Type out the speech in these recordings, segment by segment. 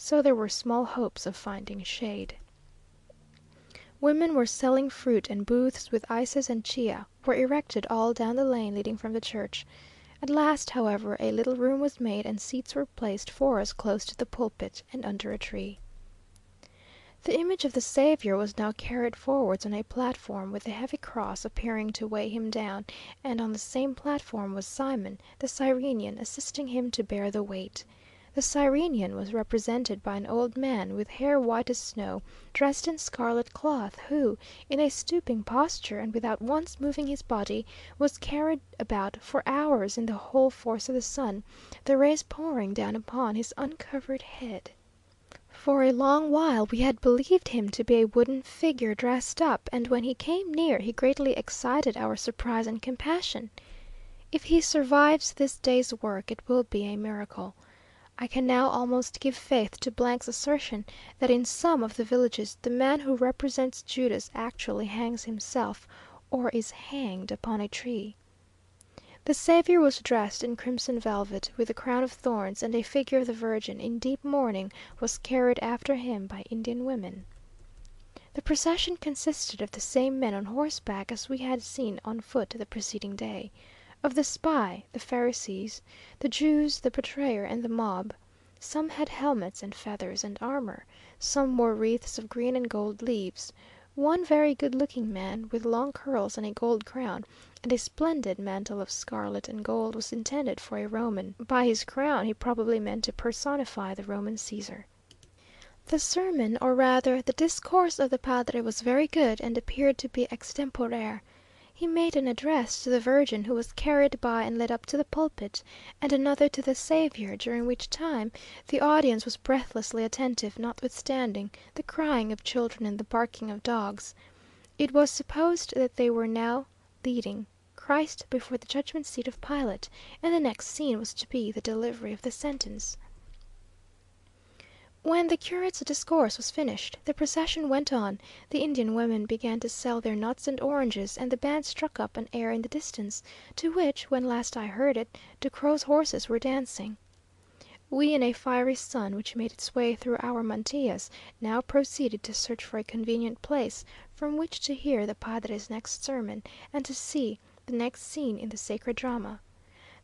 so there were small hopes of finding shade. Women were selling fruit, and booths with ices and chia were erected all down the lane leading from the church. At last, however, a little room was made, and seats were placed for us close to the pulpit, and under a tree. The image of the Saviour was now carried forwards on a platform, with a heavy cross appearing to weigh him down, and on the same platform was Simon, the Cyrenian, assisting him to bear the weight. The Cyrenian was represented by an old man, with hair white as snow, dressed in scarlet cloth, who, in a stooping posture, and without once moving his body, was carried about for hours in the whole force of the sun, the rays pouring down upon his uncovered head. For a long while we had believed him to be a wooden figure dressed up, and when he came near he greatly excited our surprise and compassion. If he survives this day's work, it will be a miracle. I can now almost give faith to 's assertion that in some of the villages the man who represents Judas actually hangs himself, or is hanged upon a tree. The Saviour was dressed in crimson velvet, with the crown of thorns, and a figure of the Virgin, in deep mourning, was carried after him by Indian women. The procession consisted of the same men on horseback as we had seen on foot the preceding day, of the spy, the Pharisees, the Jews, the betrayer, and the mob. Some had helmets and feathers and armour, some wore wreaths of green and gold leaves. One very good looking man, with long curls and a gold crown, and a splendid mantle of scarlet and gold, was intended for a Roman. By his crown he probably meant to personify the Roman Caesar. The sermon, or rather the discourse of the padre, was very good, and appeared to be extempore. He made an address to the Virgin, who was carried by and led up to the pulpit, and another to the Saviour, during which time the audience was breathlessly attentive, notwithstanding the crying of children and the barking of dogs. It was supposed that they were now leading Christ before the judgment seat of Pilate, and the next scene was to be the delivery of the sentence. When the curate's discourse was finished, the procession went on, the Indian women began to sell their nuts and oranges, and the band struck up an air in the distance, to which, when last I heard it, Ducrow's horses were dancing. We, in a fiery sun, which made its way through our mantillas, now proceeded to search for a convenient place, from which to hear the padre's next sermon, and to see the next scene in the sacred drama.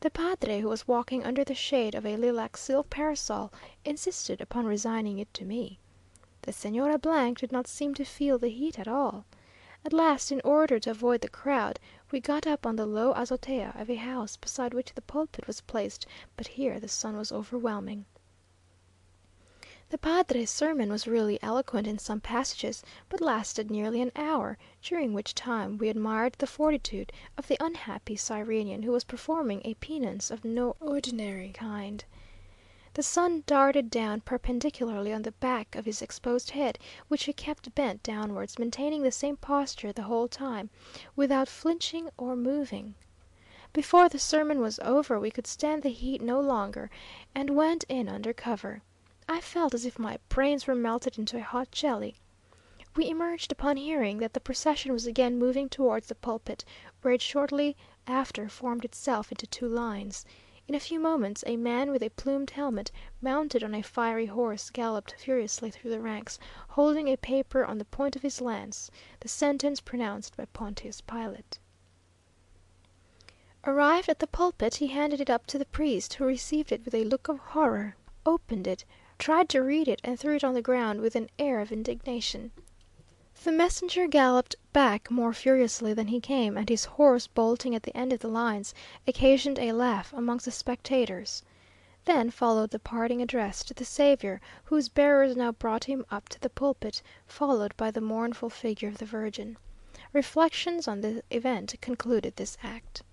The padre, who was walking under the shade of a lilac silk parasol, insisted upon resigning it to me. The Señora did not seem to feel the heat at all. At last, in order to avoid the crowd, we got up on the low azotea of a house beside which the pulpit was placed, but here the sun was overwhelming. The padre's sermon was really eloquent in some passages, but lasted nearly an hour, during which time we admired the fortitude of the unhappy Cyrenian, who was performing a penance of no ordinary kind. The sun darted down perpendicularly on the back of his exposed head, which he kept bent downwards, maintaining the same posture the whole time, without flinching or moving. Before the sermon was over we could stand the heat no longer, and went in under cover. I felt as if my brains were melted into a hot jelly. We emerged upon hearing that the procession was again moving towards the pulpit, where it shortly after formed itself into two lines. In a few moments a man with a plumed helmet, mounted on a fiery horse, galloped furiously through the ranks, holding a paper on the point of his lance, the sentence pronounced by Pontius Pilate. Arrived at the pulpit, he handed it up to the priest, who received it with a look of horror, opened it, tried to read it, and threw it on the ground with an air of indignation. The messenger galloped back more furiously than he came, and his horse bolting at the end of the lines, occasioned a laugh amongst the spectators. Then followed the parting address to the Saviour, whose bearers now brought him up to the pulpit, followed by the mournful figure of the Virgin. Reflections on the event concluded this act.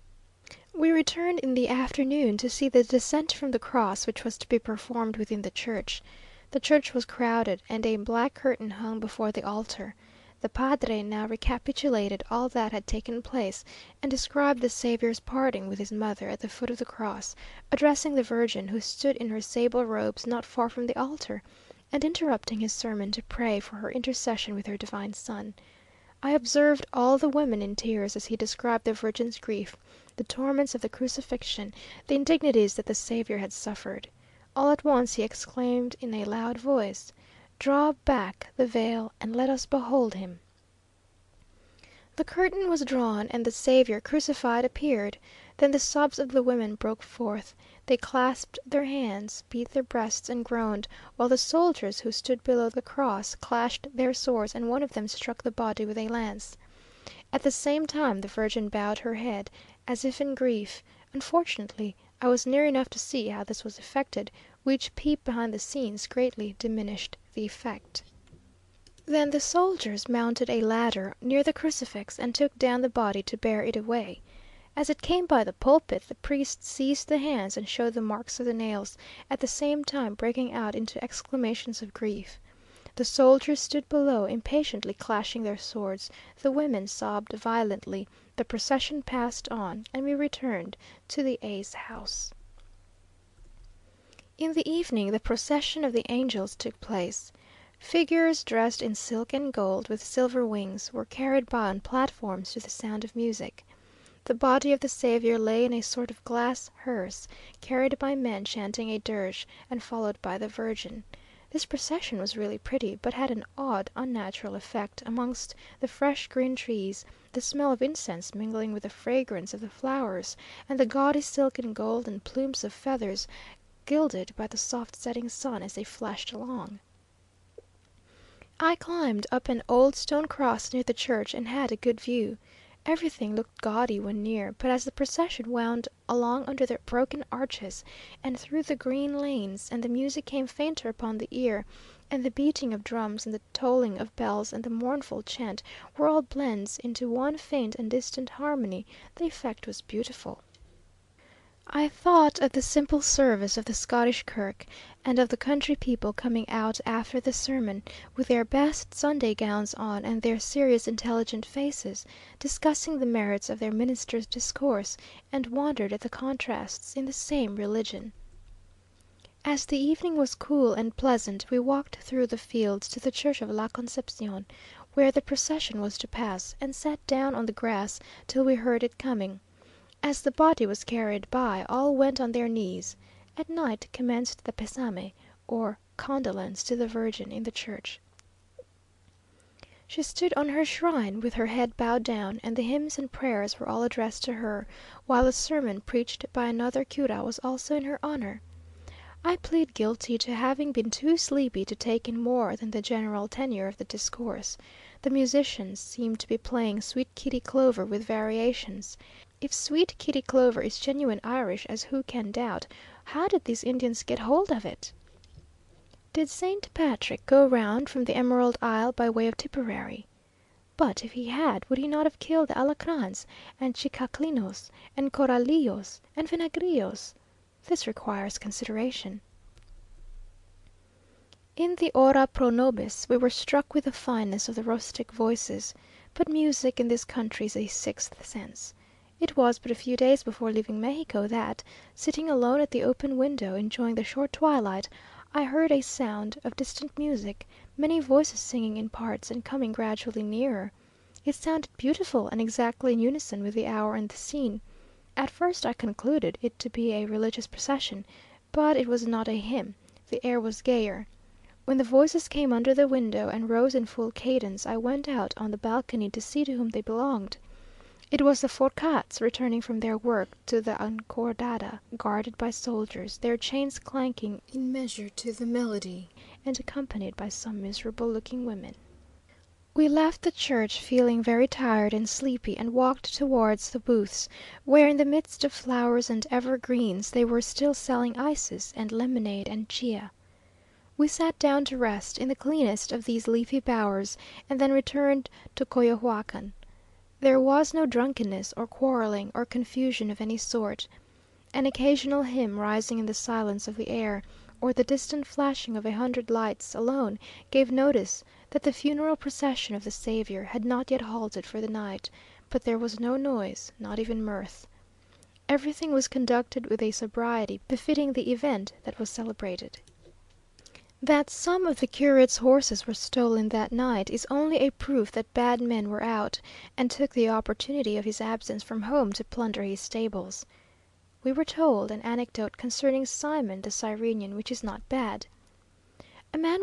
We returned in the afternoon to see the descent from the cross, which was to be performed within the church. The church was crowded, and a black curtain hung before the altar. The padre now recapitulated all that had taken place, and described the Saviour's parting with his mother at the foot of the cross, addressing the Virgin, who stood in her sable robes not far from the altar, and interrupting his sermon to pray for her intercession with her divine Son. I observed all the women in tears as he described the Virgin's grief, the torments of the crucifixion, the indignities that the Saviour had suffered. All at once he exclaimed in a loud voice, "Draw back the veil, and let us behold him." The curtain was drawn, and the Saviour crucified appeared. Then the sobs of the women broke forth. They clasped their hands, beat their breasts, and groaned, while the soldiers who stood below the cross clashed their swords, and one of them struck the body with a lance. At the same time the Virgin bowed her head, as if in grief. Unfortunately, I was near enough to see how this was effected, which peep behind the scenes greatly diminished the effect. Then the soldiers mounted a ladder near the crucifix and took down the body to bear it away. As it came by the pulpit, the priest seized the hands and showed the marks of the nails, at the same time breaking out into exclamations of grief. The soldiers stood below, impatiently clashing their swords, the women sobbed violently, the procession passed on, and we returned to the A.'s house. In the evening the procession of the angels took place. Figures dressed in silk and gold, with silver wings, were carried by on platforms to the sound of music. The body of the Saviour lay in a sort of glass hearse, carried by men chanting a dirge, and followed by the Virgin. This procession was really pretty, but had an odd, unnatural effect amongst the fresh green trees, the smell of incense mingling with the fragrance of the flowers, and the gaudy silk and gold and plumes of feathers gilded by the soft setting sun as they flashed along. I climbed up an old stone cross near the church and had a good view. Everything looked gaudy when near, but as the procession wound along under the broken arches and through the green lanes, and the music came fainter upon the ear, and the beating of drums and the tolling of bells and the mournful chant were all blends into one faint and distant harmony, the effect was beautiful. I thought of the simple service of the Scottish kirk, and of the country people coming out after the sermon, with their best Sunday gowns on, and their serious intelligent faces, discussing the merits of their minister's discourse, and wondered at the contrasts in the same religion. As the evening was cool and pleasant, we walked through the fields to the church of La Concepción, where the procession was to pass, and sat down on the grass till we heard it coming. As the body was carried by, all went on their knees. At night commenced the Pésame, or condolence to the Virgin, in the church. She stood on her shrine, with her head bowed down, and the hymns and prayers were all addressed to her, while the sermon preached by another cura was also in her honour. I plead guilty to having been too sleepy to take in more than the general tenor of the discourse. The musicians seemed to be playing Sweet Kitty Clover with variations. If Sweet Kitty Clover is genuine Irish, as who can doubt, how did these Indians get hold of it? Did Saint Patrick go round from the Emerald Isle by way of Tipperary? But if he had, would he not have killed alacrans, and chicaclinos, and coralillos, and vinagrillos? This requires consideration. In the Ora pro nobis we were struck with the fineness of the rustic voices, but music in this country is a sixth sense. It was but a few days before leaving Mexico that, sitting alone at the open window, enjoying the short twilight, I heard a sound of distant music, many voices singing in parts, and coming gradually nearer. It sounded beautiful, and exactly in unison with the hour and the scene. At first I concluded it to be a religious procession, but it was not a hymn, the air was gayer. When the voices came under the window and rose in full cadence, I went out on the balcony to see to whom they belonged. It was the Forçats returning from their work to the Encordada, guarded by soldiers, their chains clanking in measure to the melody, and accompanied by some miserable looking women. We left the church feeling very tired and sleepy, and walked towards the booths, where in the midst of flowers and evergreens they were still selling ices and lemonade and chia. We sat down to rest in the cleanest of these leafy bowers, and then returned to Coyohuacan. There was no drunkenness, or quarrelling, or confusion of any sort. An occasional hymn rising in the silence of the air, or the distant flashing of 100 lights, alone gave notice that the funeral procession of the Saviour had not yet halted for the night, but there was no noise, not even mirth. Everything was conducted with a sobriety befitting the event that was celebrated. That some of the curate's horses were stolen that night is only a proof that bad men were out, and took the opportunity of his absence from home to plunder his stables. we were told an anecdote concerning Simon the Cyrenian, which is not bad. A man